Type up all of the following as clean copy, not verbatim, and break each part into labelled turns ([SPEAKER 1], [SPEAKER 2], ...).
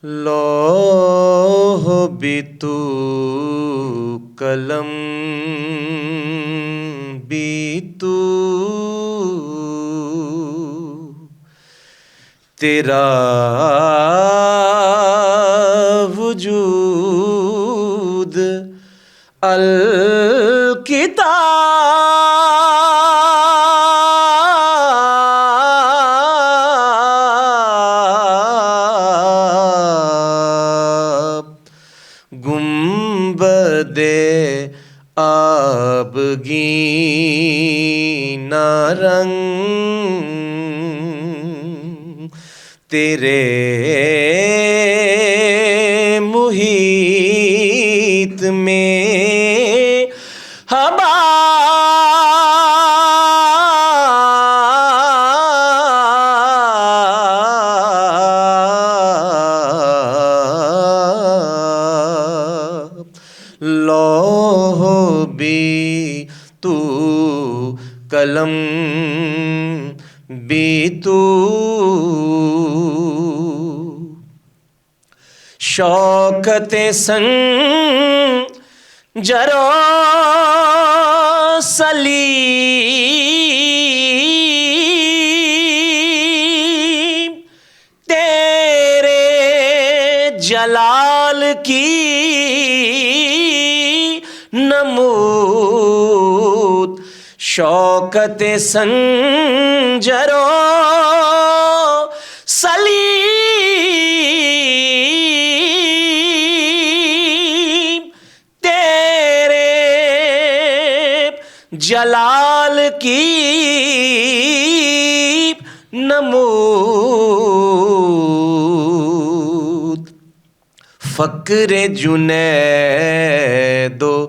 [SPEAKER 1] لوح بھی تو قلم بھی تو تیرا وجود الکتاب گنبدِ آبگینہ رنگ تیرے محیط میں حباب لوح بھی تو قلم بھی تو شوکت سنجر و سلیم تیرے جلال کی نمود شوکت سنجر و سلیم تیرے جلال کی نمود فقر جنید و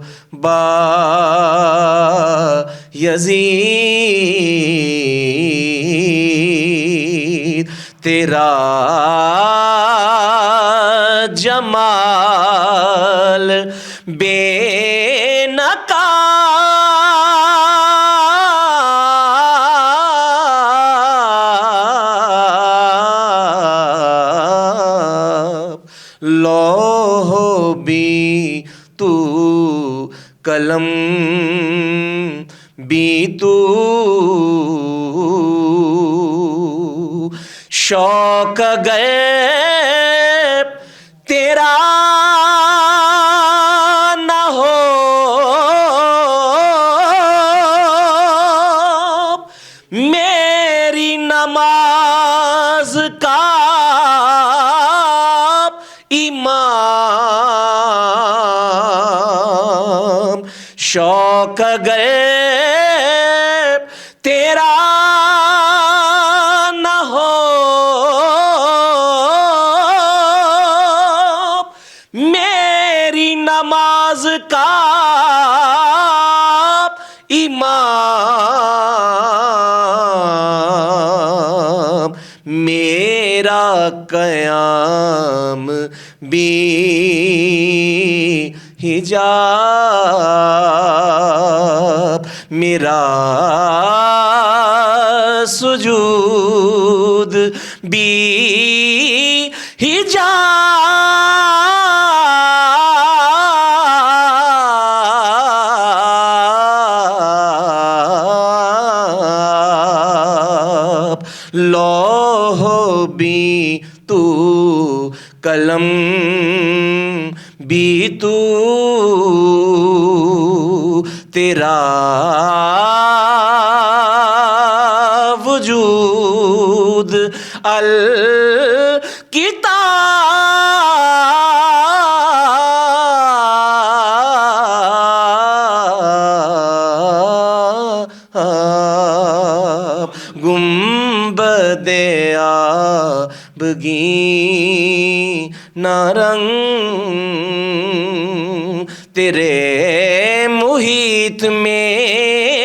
[SPEAKER 1] بایزید تیرا جمال بے نقاب لوح بھی تو قلم بھی تو شوق غیب تیرا نہ ہو میری نماز کا امام شوق غیب تیرا نہ ہو میری نماز کا امام میرا قیام بھی حجاب میرا سجود بھی حجاب لوح بھی تو قلم بھی تو تیرا وجود الکتاب گنبدِ آبگینہ رنگ تیرے محیط میں